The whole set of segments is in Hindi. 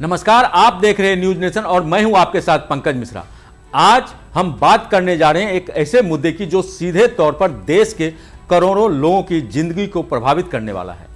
नमस्कार, आप देख रहे हैं न्यूज नेशन और मैं हूं आपके साथ पंकज मिश्रा। आज हम बात करने जा रहे हैं एक ऐसे मुद्दे की जो सीधे तौर पर देश के करोड़ों लोगों की जिंदगी को प्रभावित करने वाला है।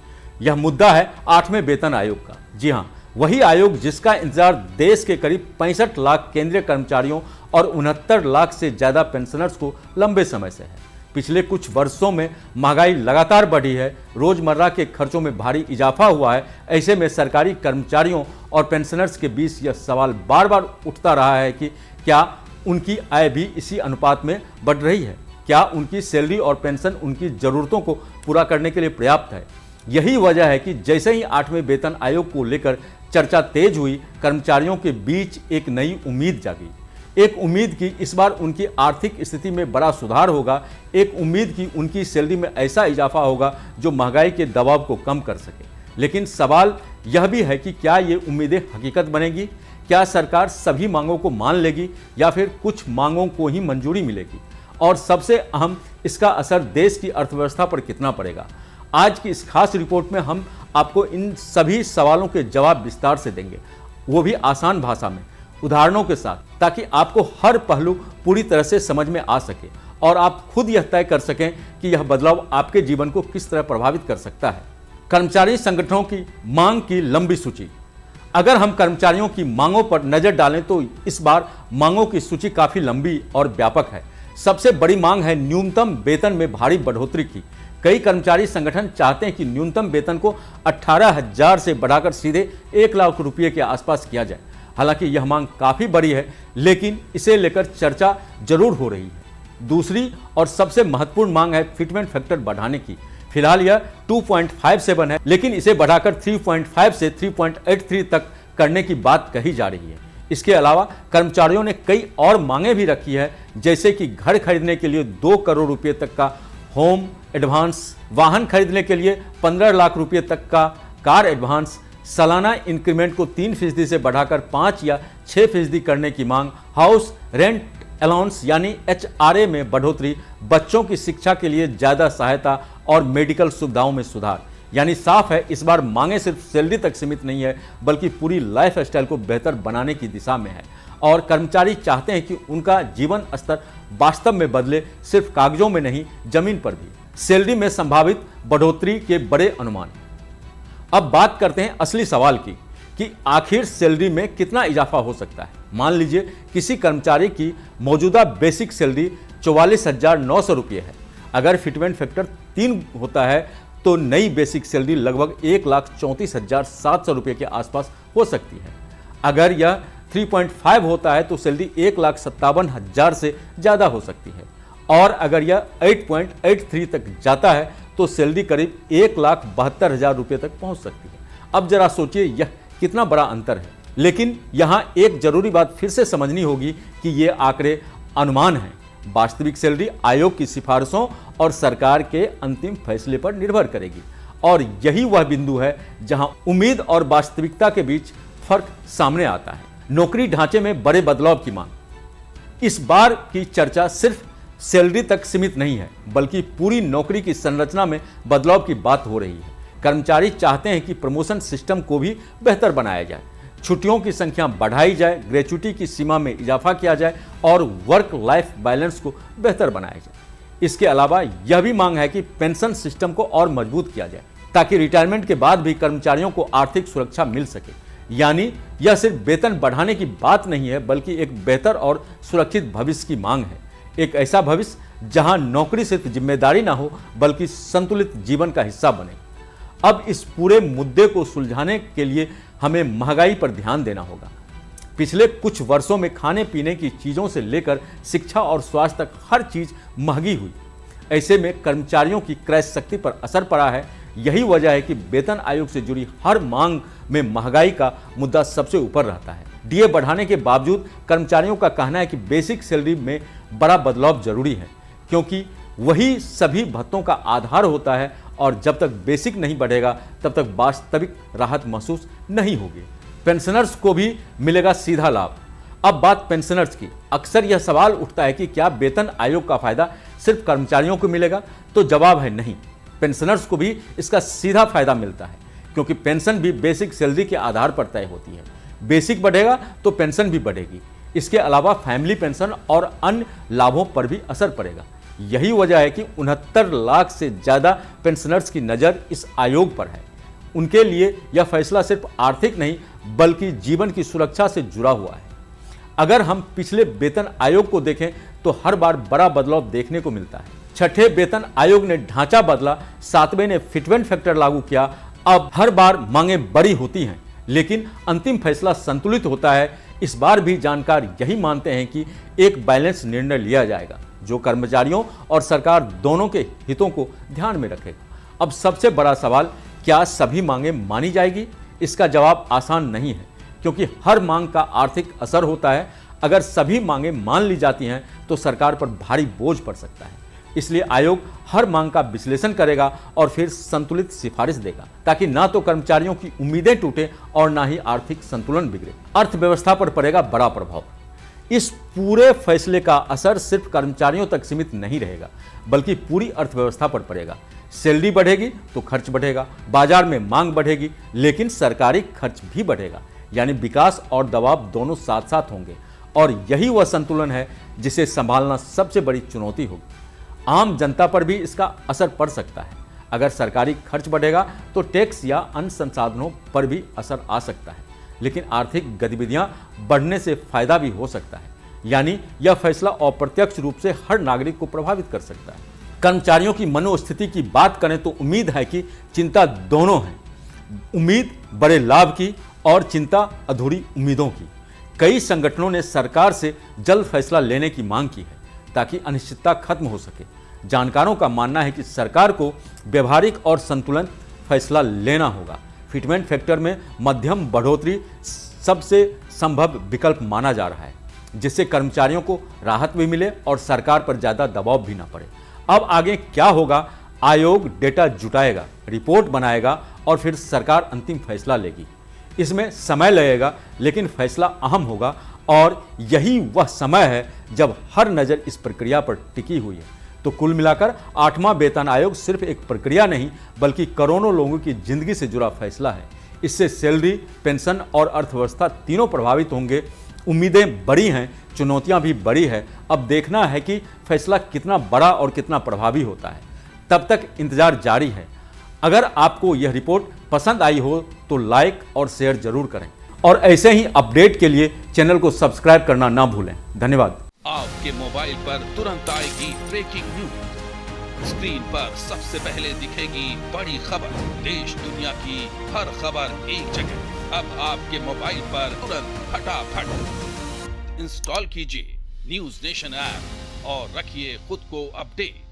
यह मुद्दा है 8वें वेतन आयोग का। जी हां, वही आयोग जिसका इंतजार देश के करीब 65 लाख केंद्रीय कर्मचारियों और 69 लाख से ज्यादा पेंशनर्स को लंबे समय से है। पिछले कुछ वर्षों में महंगाई लगातार बढ़ी है, रोजमर्रा के खर्चों में भारी इजाफा हुआ है। ऐसे में सरकारी कर्मचारियों और पेंशनर्स के बीच यह सवाल बार बार उठता रहा है कि क्या उनकी आय भी इसी अनुपात में बढ़ रही है? क्या उनकी सैलरी और पेंशन उनकी ज़रूरतों को पूरा करने के लिए पर्याप्त है? यही वजह है कि जैसे ही 8वें वेतन आयोग को लेकर चर्चा तेज हुई, कर्मचारियों के बीच एक नई उम्मीद जागी। एक उम्मीद की इस बार उनकी आर्थिक स्थिति में बड़ा सुधार होगा, एक उम्मीद की उनकी सैलरी में ऐसा इजाफा होगा जो महंगाई के दबाव को कम कर सके। लेकिन सवाल यह भी है कि क्या ये उम्मीदें हकीकत बनेगी? क्या सरकार सभी मांगों को मान लेगी या फिर कुछ मांगों को ही मंजूरी मिलेगी? और सबसे अहम, इसका असर देश की अर्थव्यवस्था पर कितना पड़ेगा? आज की इस खास रिपोर्ट में हम आपको इन सभी सवालों के जवाब विस्तार से देंगे, वो भी आसान भाषा में, उदाहरणों के साथ, ताकि आपको हर पहलू पूरी तरह से समझ में आ सके और आप खुद यह तय कर सकें कि यह बदलाव आपके जीवन को किस तरह प्रभावित कर सकता है। कर्मचारी संगठनों की मांग की लंबी सूची। अगर हम कर्मचारियों की मांगों पर नजर डालें तो इस बार मांगों की सूची काफी लंबी और व्यापक है। सबसे बड़ी मांग है न्यूनतम वेतन में भारी बढ़ोतरी की। कई कर्मचारी संगठन चाहते हैं कि न्यूनतम वेतन को 18,000 से बढ़ाकर सीधे 1 लाख रुपये के आसपास किया जाए। हालांकि यह मांग काफी बड़ी है, लेकिन इसे लेकर चर्चा जरूर हो रही है। दूसरी और सबसे महत्वपूर्ण मांग है फिटमेंट फैक्टर बढ़ाने की। फिलहाल यह 2.57 है, लेकिन इसे बढ़ाकर 3.5 से 3.83 तक करने की बात कही जा रही है। इसके अलावा कर्मचारियों ने कई और मांगे भी रखी है, जैसे कि घर खरीदने के लिए 2 करोड़ रुपए तक का होम एडवांस, वाहन खरीदने के लिए 15 लाख रुपए तक का कार एडवांस, सालाना इंक्रीमेंट को 3% से बढ़ाकर 5 या 6% करने की मांग, हाउस रेंट अलाउंस यानी HRA में बढ़ोतरी, बच्चों की शिक्षा के लिए ज्यादा सहायता और मेडिकल सुविधाओं में सुधार। यानी साफ है, इस बार मांगे सिर्फ सैलरी तक सीमित नहीं है, बल्कि पूरी लाइफ स्टाइल को बेहतर बनाने की दिशा में है। और कर्मचारी चाहते हैं कि उनका जीवन स्तर वास्तव में बदले, सिर्फ कागजों में नहीं, जमीन पर भी। सैलरी में संभावित बढ़ोतरी के बड़े अनुमान। अब बात करते हैं असली सवाल की कि आखिर सैलरी में कितना इजाफा हो सकता है। मान लीजिए किसी कर्मचारी की मौजूदा बेसिक सैलरी 44,900 रुपये है। अगर फिटमेंट फैक्टर 3 होता है तो नई बेसिक सैलरी लगभग 1,34,700 रुपये के आसपास हो सकती है। अगर यह 3.5 होता है तो सैलरी 1,57,000 से ज़्यादा हो सकती है। और अगर यह 8.83 तक जाता है तो सैलरी करीब 1,72,000 रुपये तक पहुंच सकती है। अब जरा सोचिए यह कितना बड़ा अंतर है। लेकिन यहाँ एक जरूरी बात फिर से समझनी होगी कि ये आंकड़े अनुमान हैं। वास्तविक सैलरी आयोग की सिफारिशों और सरकार के अंतिम फैसले पर निर्भर करेगी। और यही वह बिंदु है जहां उम्मीद और वास्तविकता के बीच फर्क सामने आता है। नौकरी ढांचे में बड़े बदलाव की मांग। इस बार की चर्चा सिर्फ सैलरी तक सीमित नहीं है, बल्कि पूरी नौकरी की संरचना में बदलाव की बात हो रही है। कर्मचारी चाहते हैं कि प्रमोशन सिस्टम को भी बेहतर बनाया जाए, छुट्टियों की संख्या बढ़ाई जाए, ग्रेच्युटी की सीमा में इजाफा किया जाए और वर्क लाइफ बैलेंस को बेहतर बनाया जाए। इसके अलावा यह भी मांग है कि पेंशन सिस्टम को और मजबूत किया जाए, ताकि रिटायरमेंट के बाद भी कर्मचारियों को आर्थिक सुरक्षा मिल सके। यानी यह सिर्फ वेतन बढ़ाने की बात नहीं है, बल्कि एक बेहतर और सुरक्षित भविष्य की मांग है। एक ऐसा भविष्य जहां नौकरी सिर्फ जिम्मेदारी ना हो, बल्कि संतुलित जीवन का हिस्सा बने। अब इस पूरे मुद्दे को सुलझाने के लिए हमें महंगाई पर ध्यान देना होगा। पिछले कुछ वर्षों में खाने पीने की चीज़ों से लेकर शिक्षा और स्वास्थ्य तक हर चीज़ महंगी हुई। ऐसे में कर्मचारियों की क्रय शक्ति पर असर पड़ा है। यही वजह है कि वेतन आयोग से जुड़ी हर मांग में महंगाई का मुद्दा सबसे ऊपर रहता है। डीए बढ़ाने के बावजूद कर्मचारियों का कहना है कि बेसिक सैलरी में बड़ा बदलाव जरूरी है, क्योंकि वही सभी भत्तों का आधार होता है और जब तक बेसिक नहीं बढ़ेगा तब तक वास्तविक राहत महसूस नहीं होगी। पेंशनर्स को भी मिलेगा सीधा लाभ। अब बात पेंशनर्स की। अक्सर यह सवाल उठता है कि क्या वेतन आयोग का फायदा सिर्फ कर्मचारियों को मिलेगा? तो जवाब है नहीं, पेंशनर्स को भी इसका सीधा फायदा मिलता है, क्योंकि पेंशन भी बेसिक सैलरी के आधार पर तय होती है। बेसिक बढ़ेगा तो पेंशन भी बढ़ेगी। इसके अलावा फैमिली पेंशन और अन्य लाभों पर भी असर पड़ेगा। यही वजह है कि 69 लाख से ज़्यादा पेंशनर्स की नज़र इस आयोग पर है। उनके लिए यह फैसला सिर्फ आर्थिक नहीं बल्कि जीवन की सुरक्षा से जुड़ा हुआ है। अगर हम पिछले वेतन आयोग को देखें तो हर बार बड़ा बदलाव देखने को मिलता है। छठे वेतन आयोग ने ढांचा बदला, 7वें ने फिटमेंट फैक्टर लागू किया। अब हर बार मांगें बड़ी होती हैं लेकिन अंतिम फैसला संतुलित होता है। इस बार भी जानकार यही मानते हैं कि एक बैलेंस निर्णय लिया जाएगा जो कर्मचारियों और सरकार दोनों के हितों को ध्यान में रखेगा। अब सबसे बड़ा सवाल, क्या सभी मांगें मानी जाएगी? इसका जवाब आसान नहीं है क्योंकि हर मांग का आर्थिक असर होता है। अगर सभी मांगें मान ली जाती हैं तो सरकार पर भारी बोझ पड़ सकता है। इसलिए आयोग हर मांग का विश्लेषण करेगा और फिर संतुलित सिफारिश देगा ताकि ना तो कर्मचारियों की उम्मीदें टूटे और ना ही आर्थिक संतुलन बिगड़े। अर्थव्यवस्था पर पड़ेगा बड़ा प्रभाव। इस पूरे फैसले का असर सिर्फ कर्मचारियों तक सीमित नहीं रहेगा बल्कि पूरी अर्थव्यवस्था पर पड़ेगा। सैलरी बढ़ेगी तो खर्च बढ़ेगा, बाजार में मांग बढ़ेगी लेकिन सरकारी खर्च भी बढ़ेगा, यानी विकास और दबाव दोनों साथ साथ होंगे। और यही वह संतुलन है जिसे संभालना सबसे बड़ी चुनौती होगी। आम जनता पर भी इसका असर पड़ सकता है। अगर सरकारी खर्च बढ़ेगा तो टैक्स या अन्य संसाधनों पर भी असर आ सकता है, लेकिन आर्थिक गतिविधियां बढ़ने से फायदा भी हो सकता है, यानी यह फैसला अप्रत्यक्ष रूप से हर नागरिक को प्रभावित कर सकता है। कर्मचारियों की मनोस्थिति की बात करें तो उम्मीद है कि चिंता दोनों है, उम्मीद बड़े लाभ की और चिंता अधूरी उम्मीदों की। कई संगठनों ने सरकार से जल्द फैसला लेने की मांग की है ताकि अनिश्चितता खत्म हो सके। जानकारों का मानना है कि सरकार को व्यवहारिक और संतुलित फैसला लेना होगा। फिटमेंट फैक्टर में मध्यम बढ़ोतरी सबसे संभव विकल्प माना जा रहा है, जिससे कर्मचारियों को राहत भी मिले और सरकार पर ज़्यादा दबाव भी ना पड़े। अब आगे क्या होगा? आयोग डेटा जुटाएगा, रिपोर्ट बनाएगा और फिर सरकार अंतिम फैसला लेगी। इसमें समय लगेगा लेकिन फैसला अहम होगा और यही वह समय है जब हर नज़र इस प्रक्रिया पर टिकी हुई है। तो कुल मिलाकर 8वां वेतन आयोग सिर्फ एक प्रक्रिया नहीं बल्कि करोड़ों लोगों की जिंदगी से जुड़ा फैसला है। इससे सैलरी, पेंशन और अर्थव्यवस्था तीनों प्रभावित होंगे। उम्मीदें बड़ी हैं, चुनौतियां भी बड़ी है। अब देखना है कि फैसला कितना बड़ा और कितना प्रभावी होता है। तब तक इंतजार जारी है। अगर आपको यह रिपोर्ट पसंद आई हो तो लाइक और शेयर जरूर करें और ऐसे ही अपडेट के लिए चैनल को सब्सक्राइब करना ना भूलें। धन्यवाद। आपके मोबाइल पर तुरंत आएगी ब्रेकिंग न्यूज। स्क्रीन पर सबसे पहले दिखेगी बड़ी खबर। देश दुनिया की हर खबर एक जगह। अब आपके मोबाइल पर तुरंत फटाफट इंस्टॉल कीजिए न्यूज नेशन ऐप और रखिए खुद को अपडेट।